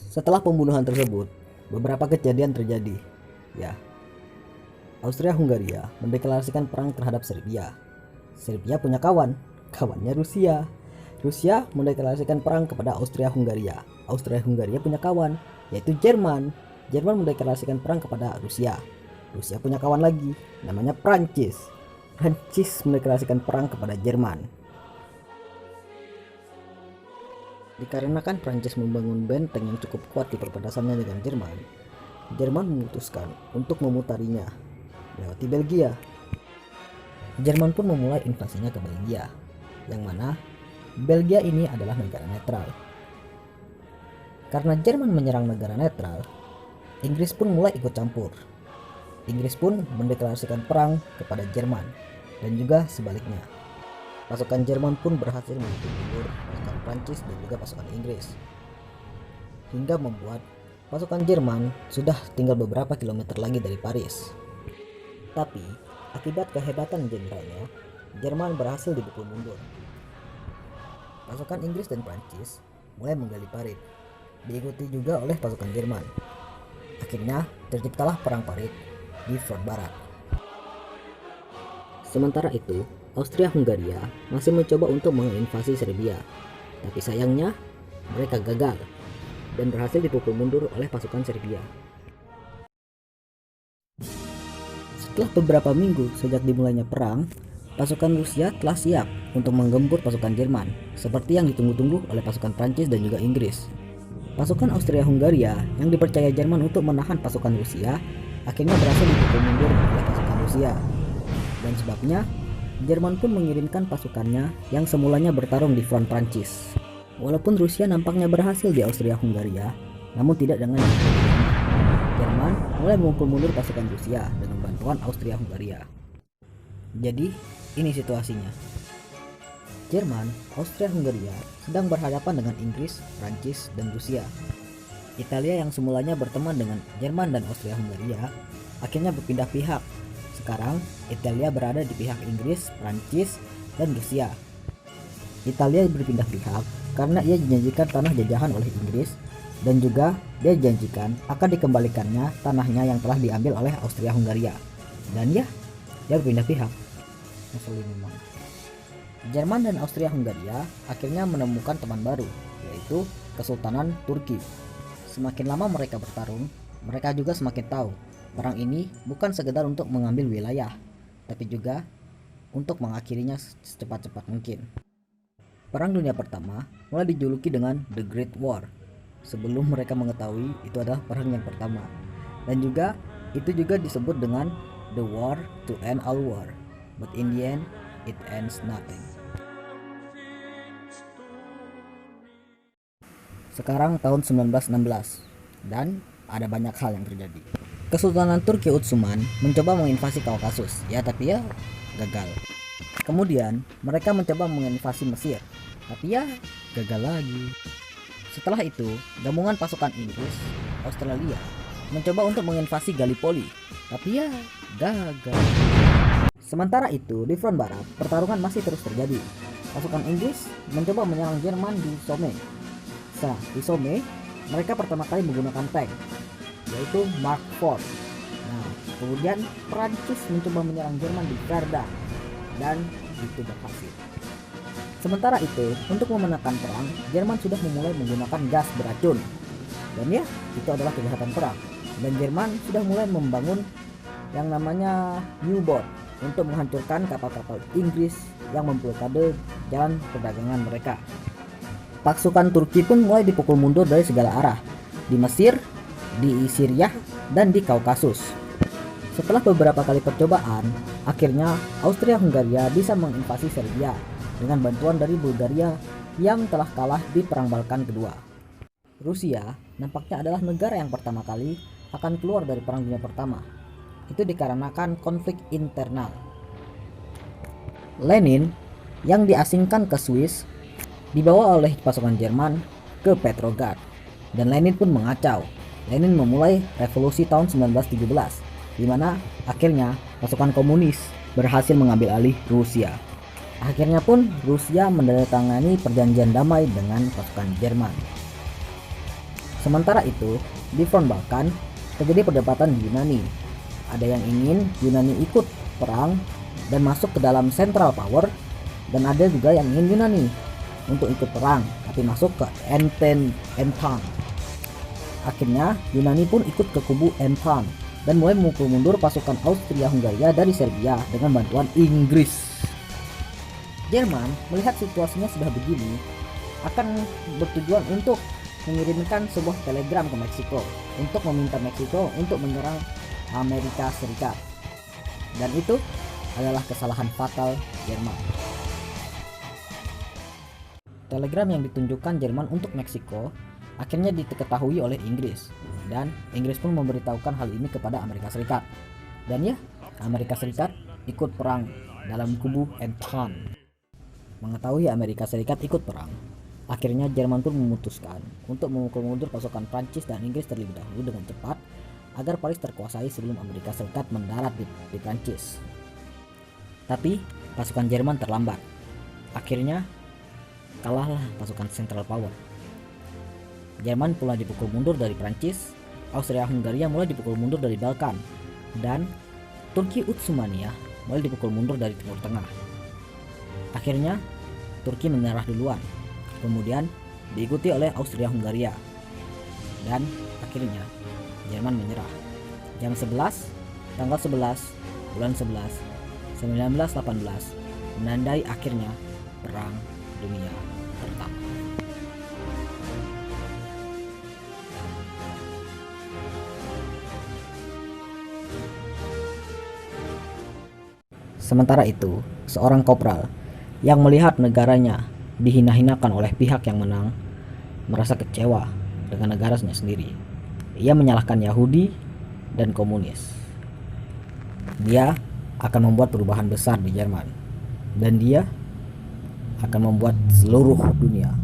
Setelah pembunuhan tersebut, beberapa kejadian terjadi. Ya, Austria-Hungaria mendeklarasikan perang terhadap Serbia. Serbia punya kawan, kawannya Rusia. Rusia mendeklarasikan perang kepada Austria-Hungaria. Austria-Hungaria punya kawan, yaitu Jerman. Jerman mendeklarasikan perang kepada Rusia. Rusia punya kawan lagi, namanya Prancis. Prancis mendeklarasikan perang kepada Jerman. Dikarenakan Prancis membangun benteng yang cukup kuat di perbatasannya dengan Jerman, Jerman memutuskan untuk memutarinya melewati Belgia. Jerman pun memulai invasinya ke Belgia, yang mana Belgia ini adalah negara netral. Karena Jerman menyerang negara netral, Inggris pun mulai ikut campur. Inggris pun mendeklarasikan perang kepada Jerman, dan juga sebaliknya. Pasukan Jerman pun berhasil memukul mundur pasukan Prancis dan juga pasukan Inggris, hingga membuat pasukan Jerman sudah tinggal beberapa kilometer lagi dari Paris. Tapi akibat kehebatan jenderalnya, Jerman berhasil dipukul mundur. Pasukan Inggris dan Prancis mulai menggali parit, diikuti juga oleh pasukan Jerman. Akhirnya terciptalah perang parit di front barat. Sementara itu, Austria-Hungaria masih mencoba untuk menginvasi Serbia, tapi sayangnya mereka gagal dan berhasil dipukul mundur oleh pasukan Serbia. Setelah beberapa minggu sejak dimulainya perang, pasukan Rusia telah siap untuk menggempur pasukan Jerman, seperti yang ditunggu-tunggu oleh pasukan Prancis dan juga Inggris. Pasukan Austria-Hungaria yang dipercaya Jerman untuk menahan pasukan Rusia akhirnya berhasil dipukul mundur oleh pasukan Rusia, dan sebabnya Jerman pun mengirimkan pasukannya yang semulanya bertarung di front Prancis. Walaupun Rusia nampaknya berhasil di Austria-Hungaria, namun tidak dengan Jerman mulai memukul mundur pasukan Rusia dengan bantuan Austria-Hungaria. Jadi, ini situasinya. Jerman, Austria-Hungaria sedang berhadapan dengan Inggris, Prancis, dan Rusia. Italia yang semulanya berteman dengan Jerman dan Austria-Hungaria akhirnya berpindah pihak. Sekarang, Italia berada di pihak Inggris, Prancis, dan Rusia. Italia berpindah pihak karena ia dijanjikan tanah jajahan oleh Inggris, dan juga dia dijanjikan akan dikembalikannya tanahnya yang telah diambil oleh Austria-Hungaria. Dan ya, dia berpindah pihak. Ngeselin memang. Jerman dan Austria-Hungaria akhirnya menemukan teman baru, yaitu Kesultanan Turki. Semakin lama mereka bertarung, mereka juga semakin tahu perang ini bukan sekedar untuk mengambil wilayah, tapi juga untuk mengakhirinya secepat-cepat mungkin. Perang Dunia Pertama mulai dijuluki dengan The Great War, sebelum mereka mengetahui itu adalah perang yang pertama. Dan juga itu juga disebut dengan The War to End All War, but in the end it ends nothing. Sekarang tahun 1916, dan ada banyak hal yang terjadi. Kesultanan Turki Ottoman mencoba menginvasi Kaukasus, tapi gagal. Kemudian mereka mencoba menginvasi Mesir, tapi gagal lagi. Setelah itu, gabungan pasukan Inggris, Australia mencoba untuk menginvasi Gallipoli, tapi gagal. Sementara itu, di front barat, pertarungan masih terus terjadi. Pasukan Inggris mencoba menyerang Jerman di Somme. Di Somme, mereka pertama kali menggunakan tank, yaitu Mark IV. Kemudian Prancis mencoba menyerang Jerman di Verdun, dan itu berhasil. Sementara itu, untuk memenangkan perang, Jerman sudah memulai menggunakan gas beracun, dan itu adalah kejahatan perang. Dan Jerman sudah mulai membangun yang namanya U-boat untuk menghancurkan kapal-kapal Inggris yang memblokade jalan perdagangan mereka. Pasukan Turki pun mulai dipukul mundur dari segala arah, di Mesir, di Syria, dan di Kaukasus. Setelah beberapa kali percobaan, akhirnya Austria-Hungaria bisa menginvasi Serbia dengan bantuan dari Bulgaria yang telah kalah di Perang Balkan Kedua. Rusia nampaknya adalah negara yang pertama kali akan keluar dari Perang Dunia Pertama. Itu dikarenakan konflik internal. Lenin yang diasingkan ke Swiss dibawa oleh pasukan Jerman ke Petrograd, dan Lenin pun mengacau. Lenin memulai revolusi tahun 1917, di mana akhirnya pasukan komunis berhasil mengambil alih Rusia. Akhirnya pun Rusia menandatangani perjanjian damai dengan pasukan Jerman. Sementara itu, di front Balkan terjadi perdebatan di Yunani. Ada yang ingin Yunani ikut perang dan masuk ke dalam Central Power, dan ada juga yang ingin Yunani untuk ikut perang tapi masuk ke Entan. Akhirnya Yunani pun ikut ke kubu Entan dan mulai memukul mundur pasukan Austria-Hungaria dari Serbia dengan bantuan Inggris. Jerman melihat situasinya sudah begini, akan bertujuan untuk mengirimkan sebuah telegram ke Meksiko untuk meminta Meksiko untuk menyerang Amerika Serikat. Dan itu adalah kesalahan fatal Jerman. Telegram yang ditunjukkan Jerman untuk Meksiko akhirnya diketahui oleh Inggris, dan Inggris pun memberitahukan hal ini kepada Amerika Serikat. Dan ya, Amerika Serikat ikut perang dalam kubu Entan. Mengetahui Amerika Serikat ikut perang, akhirnya Jerman pun memutuskan untuk memukul mundur pasukan Prancis dan Inggris terlebih dahulu dengan cepat agar Paris terkuasai sebelum Amerika Serikat mendarat di Prancis. Tapi pasukan Jerman terlambat. Akhirnya kalahlah pasukan Central Power. Jerman pula dipukul mundur dari Prancis, Austria-Hungaria mulai dipukul mundur dari Balkan, dan Turki Utsmania mulai dipukul mundur dari Timur Tengah. Akhirnya Turki menyerah duluan, kemudian diikuti oleh Austria-Hungaria, dan akhirnya Jerman menyerah. Jam 11, tanggal 11, bulan 11, 1918 menandai akhirnya Perang Dunia Pertama. Sementara itu, seorang kopral yang melihat negaranya dihina-hinakan oleh pihak yang menang merasa kecewa dengan negaranya sendiri. Ia menyalahkan Yahudi dan komunis. Dia akan membuat perubahan besar di Jerman, dan dia akan membuat seluruh dunia